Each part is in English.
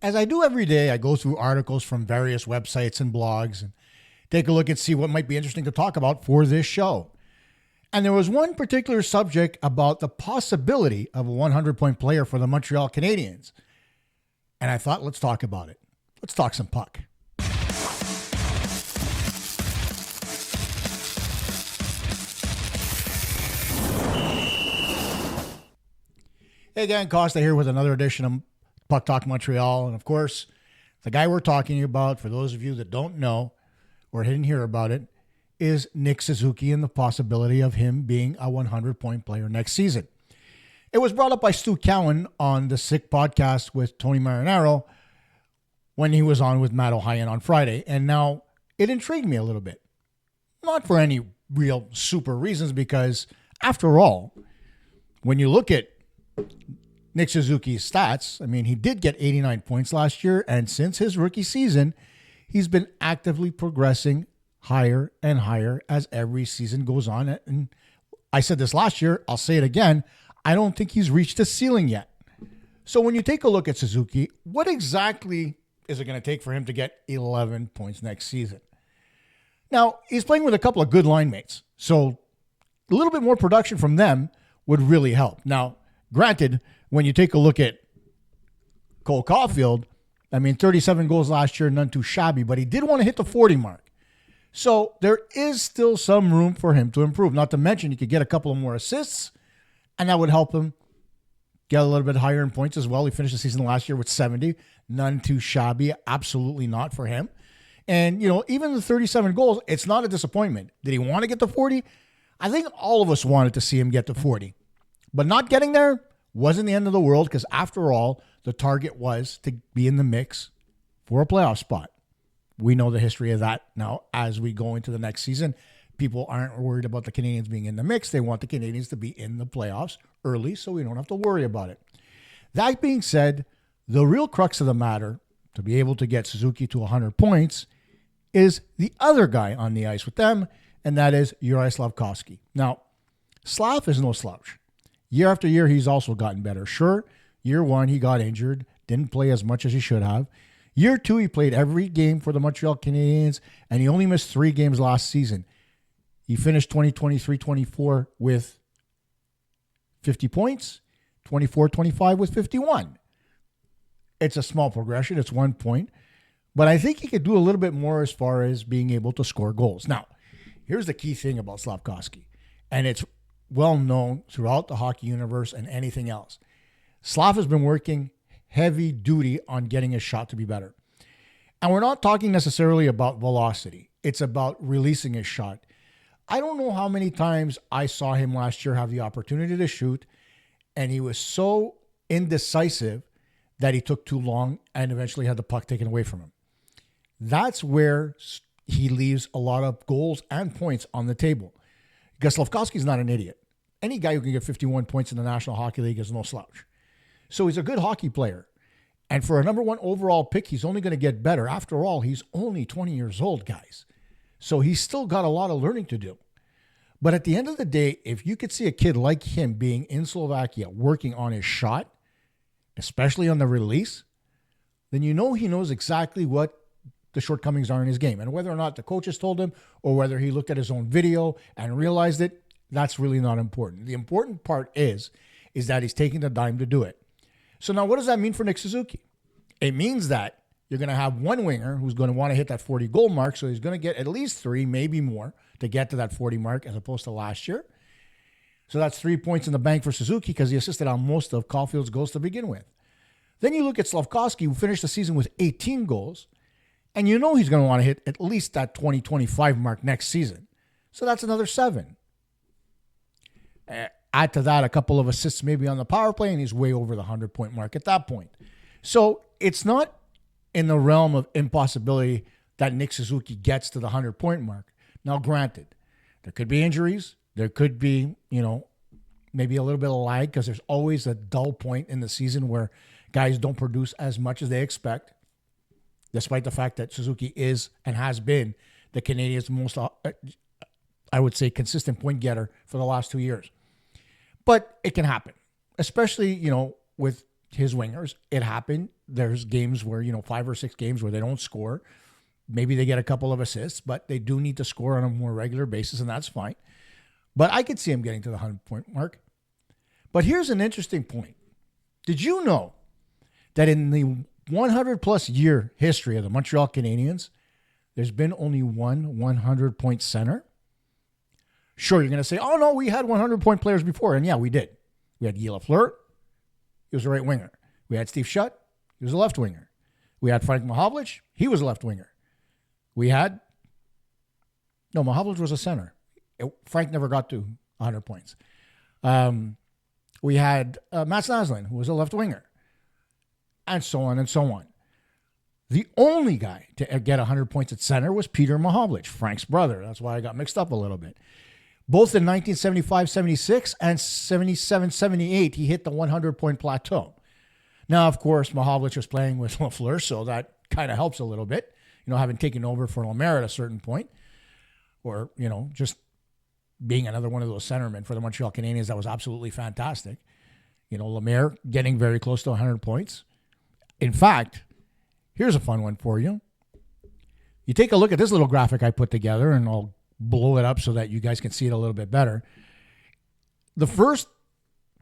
As I do every day, I go through articles from various websites and blogs and take a look and see what might be interesting to talk about for this show. And there was one particular subject about the possibility of a 100-point player for the Montreal Canadiens. And I thought, let's talk about it. Let's talk some puck. Hey again, Kosta here with another edition of Puck Talk Montreal. And of course, the guy we're talking about, for those of you that don't know or didn't hear about it, is Nick Suzuki and the possibility of him being a 100-point player next season. It was brought up by Stu Cowan on the Sick podcast with Tony Marinaro when he was on with Matt O'Hayan on Friday. And now it intrigued me a little bit. Not for any real super reasons, because after all, when you look at Nick Suzuki's stats, I mean, he did get 89 points last year, and since his rookie season, he's been actively progressing higher and higher as every season goes on. And I said this last year, I'll say it again, I don't think he's reached the ceiling yet. So when you take a look at Suzuki, what exactly is it going to take for him to get 11 points next season? Now, he's playing with a couple of good line mates, so a little bit more production from them would really help. Now, granted, when you take a look at Cole Caufield, I mean, 37 goals last year, none too shabby, but he did want to hit the 40 mark. So there is still some room for him to improve. Not to mention, he could get a couple of more assists, and that would help him get a little bit higher in points as well. He finished the season last year with 70, none too shabby, absolutely not for him. And, you know, even the 37 goals, it's not a disappointment. Did he want to get to 40? I think all of us wanted to see him get to 40. But not getting there wasn't the end of the world, because after all, the target was to be in the mix for a playoff spot. We know the history of that now as we go into the next season. People aren't worried about the Canadiens being in the mix. They want the Canadiens to be in the playoffs early so we don't have to worry about it. That being said, the real crux of the matter, to be able to get Suzuki to 100 points, is the other guy on the ice with them, and that is Juraj Slafkovsky. Now, Slav is no slouch. Year after year, he's also gotten better. Sure, year one, he got injured, didn't play as much as he should have. Year two, he played every game for the Montreal Canadiens, and he only missed 3 games last season. He finished 2023-24 with 50 points, 24-25 with 51. It's a small progression. It's 1 point. But I think he could do a little bit more as far as being able to score goals. Now, here's the key thing about Slafkovsky, and it's well known throughout the hockey universe and anything else. Slav has been working heavy duty on getting his shot to be better. And we're not talking necessarily about velocity. It's about releasing his shot. I don't know how many times I saw him last year have the opportunity to shoot, and he was so indecisive that he took too long and eventually had the puck taken away from him. That's where he leaves a lot of goals and points on the table. Because Slafkovsky's not an idiot. Any guy who can get 51 points in the National Hockey League is no slouch. So he's a good hockey player. And for a number 1 overall pick, he's only going to get better. After all, he's only 20 years old, guys. So he's still got a lot of learning to do. But at the end of the day, if you could see a kid like him being in Slovakia working on his shot, especially on the release, then you know he knows exactly what the shortcomings are in his game. And whether or not the coaches told him or whether he looked at his own video and realized it, that's really not important. The important part is that he's taking the time to do it. So now what does that mean for Nick Suzuki? It means that you're going to have one winger who's going to want to hit that 40 goal mark. So he's going to get at least 3, maybe more, to get to that 40 mark as opposed to last year. So that's 3 points in the bank for Suzuki because he assisted on most of Caufield's goals to begin with. Then you look at Slafkovsky, who finished the season with 18 goals. And you know he's going to want to hit at least that 20-25 mark next season. So that's another 7. Add to that a couple of assists maybe on the power play, and he's way over the 100-point mark at that point. So it's not in the realm of impossibility that Nick Suzuki gets to the 100-point mark. Now, granted, there could be injuries. There could be, maybe a little bit of lag because there's always a dull point in the season where guys don't produce as much as they expect, despite the fact that Suzuki is and has been the Canadiens' most, I would say, consistent point getter for the last 2 years. But it can happen, especially, with his wingers. It happened. There's games where, 5 or 6 games where they don't score. Maybe they get a couple of assists, but they do need to score on a more regular basis, and that's fine. But I could see him getting to the 100-point mark. But here's an interesting point. Did you know that in the 100-plus year history of the Montreal Canadiens, there's been only one 100-point center? Sure, you're going to say, oh, no, we had 100-point players before. And yeah, we did. We had Guy Lafleur. He was a right winger. We had Steve Shutt. He was a left winger. We had Frank Mahovlich. He was a left winger. Mahovlich was a center. Frank never got to 100 points. We had Mats Naslund, who was a left winger. And so on and so on. The only guy to get 100 points at center was Peter Mahovlich, Frank's brother. That's why I got mixed up a little bit. Both in 1975-76 and 77-78, he hit the 100-point plateau. Now, of course, Mahovlich was playing with Lafleur, so that kind of helps a little bit, having taken over for Lemaire at a certain point, or, just being another one of those centermen for the Montreal Canadiens. That was absolutely fantastic. Lemaire getting very close to 100 points. In fact, here's a fun one for you. You take a look at this little graphic I put together, and I'll blow it up so that you guys can see it a little bit better. The first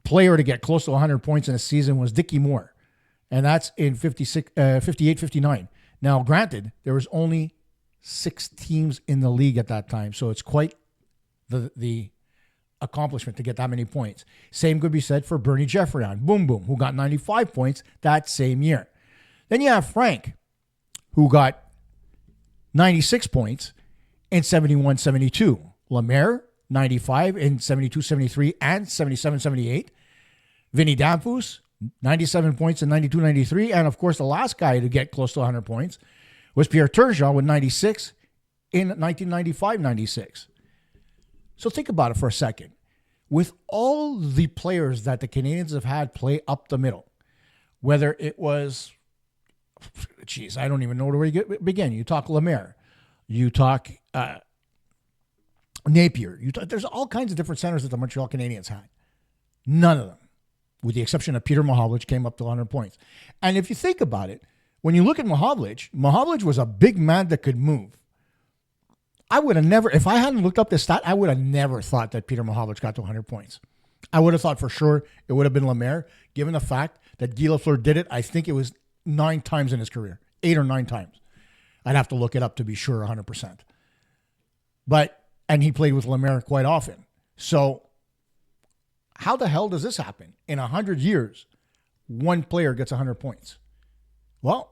player to get close to 100 points in a season was Dickie Moore, and that's in 58-59. Now, granted, there was only 6 teams in the league at that time, so it's quite the accomplishment to get that many points. Same could be said for Bernie Geoffrion, Boom Boom, who got 95 points that same year. Then you have Frank, who got 96 points in 71-72. Lemaire, 95 in 72-73 and 77-78. Vinny Damphousse, 97 points in 92-93. And, of course, the last guy to get close to 100 points was Pierre Turgeon with 96 in 1995-96. So think about it for a second. With all the players that the Canadiens have had play up the middle, whether it was, I don't even know where you begin. You talk Lemaire. You talk Napier. There's all kinds of different centers that the Montreal Canadiens had. None of them, with the exception of Peter Mahovlich, came up to 100 points. And if you think about it, when you look at Mahovlich was a big man that could move. I would have never, if I hadn't looked up this stat, I would have never thought that Peter Mahovlich got to 100 points. I would have thought for sure it would have been Lemaire, given the fact that Guy Lafleur did it. I think it was 9 times in his career, 8 or 9 times. I'd have to look it up to be sure 100%. And he played with Lemaire quite often. So how the hell does this happen? In 100 years, one player gets 100 points. Well,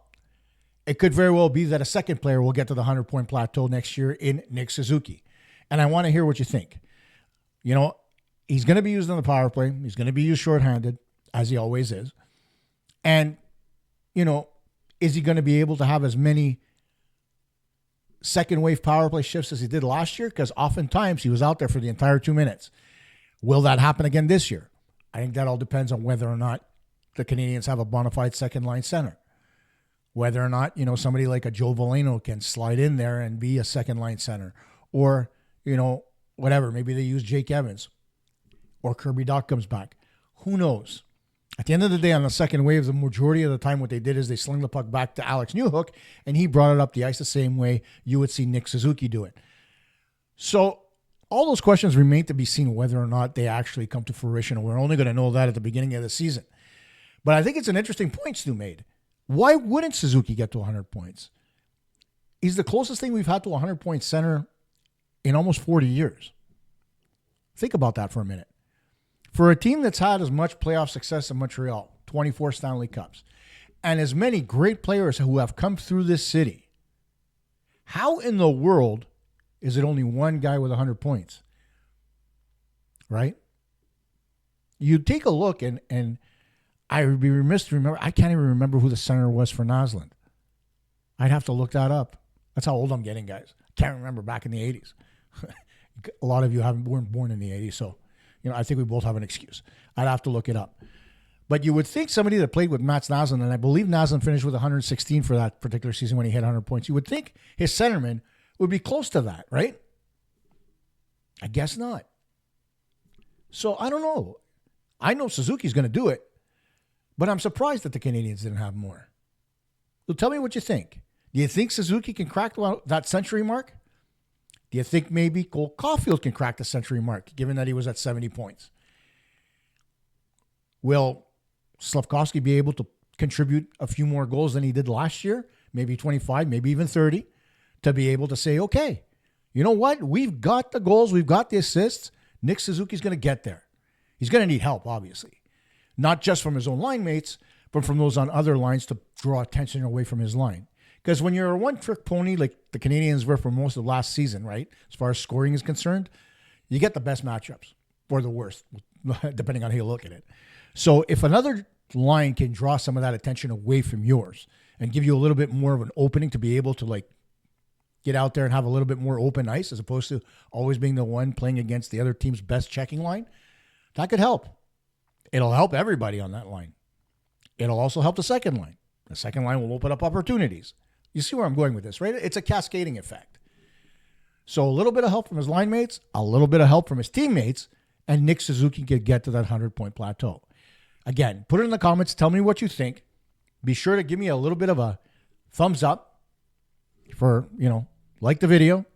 it could very well be that a second player will get to the 100-point plateau next year in Nick Suzuki. And I want to hear what you think. He's going to be used on the power play. He's going to be used shorthanded, as he always is. And, is he going to be able to have as many second-wave power play shifts as he did last year? Because oftentimes he was out there for the entire 2 minutes. Will that happen again this year? I think that all depends on whether or not the Canadiens have a bona fide second-line center. Whether or not, somebody like a Joe Veleno can slide in there and be a second-line center. Or, whatever. Maybe they use Jake Evans. Or Kirby Dach comes back. Who knows? At the end of the day, on the second wave, the majority of the time what they did is they sling the puck back to Alex Newhook, and he brought it up the ice the same way you would see Nick Suzuki do it. So all those questions remain to be seen whether or not they actually come to fruition. We're only going to know that at the beginning of the season. But I think it's an interesting point Stu made. Why wouldn't Suzuki get to 100 points? He's the closest thing we've had to a 100-point center in almost 40 years. Think about that for a minute. For a team that's had as much playoff success in Montreal, 24 Stanley Cups, and as many great players who have come through this city, how in the world is it only one guy with 100 points? Right? You take a look, and I would be remiss to remember, I can't even remember who the center was for Naslund. I'd have to look that up. That's how old I'm getting, guys. I can't remember back in the 80s. A lot of you weren't born in the 80s, so I think we both have an excuse. I'd have to look it up. But you would think somebody that played with Mats Naslund, and I believe Naslund finished with 116 for that particular season when he hit 100 points, you would think his centerman would be close to that, right? I guess not. So I don't know. I know Suzuki's going to do it. But I'm surprised that the Canadiens didn't have more. So tell me what you think. Do you think Suzuki can crack that century mark? Do you think maybe Cole Caufield can crack the century mark, given that he was at 70 points? Will Slafkovsky be able to contribute a few more goals than he did last year? Maybe 25, maybe even 30, to be able to say, okay, you know what? We've got the goals. We've got the assists. Nick Suzuki's going to get there. He's going to need help, obviously. Not just from his own line mates, but from those on other lines to draw attention away from his line. Because when you're a one-trick pony like the Canadiens were for most of last season, right, as far as scoring is concerned, you get the best matchups, or the worst, depending on how you look at it. So if another line can draw some of that attention away from yours and give you a little bit more of an opening to be able to like get out there and have a little bit more open ice as opposed to always being the one playing against the other team's best checking line, that could help. It'll help everybody on that line. It'll also help the second line. The second line will open up opportunities. You see where I'm going with this, right? It's a cascading effect. So a little bit of help from his line mates, a little bit of help from his teammates, and Nick Suzuki could get to that 100-point plateau. Again, put it in the comments. Tell me what you think. Be sure to give me a little bit of a thumbs up for, like the video.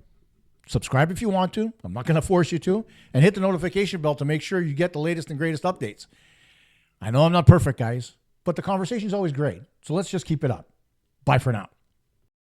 Subscribe if you want to. I'm not going to force you to. And hit the notification bell to make sure you get the latest and greatest updates. I know I'm not perfect, guys, but the conversation is always great. So let's just keep it up. Bye for now.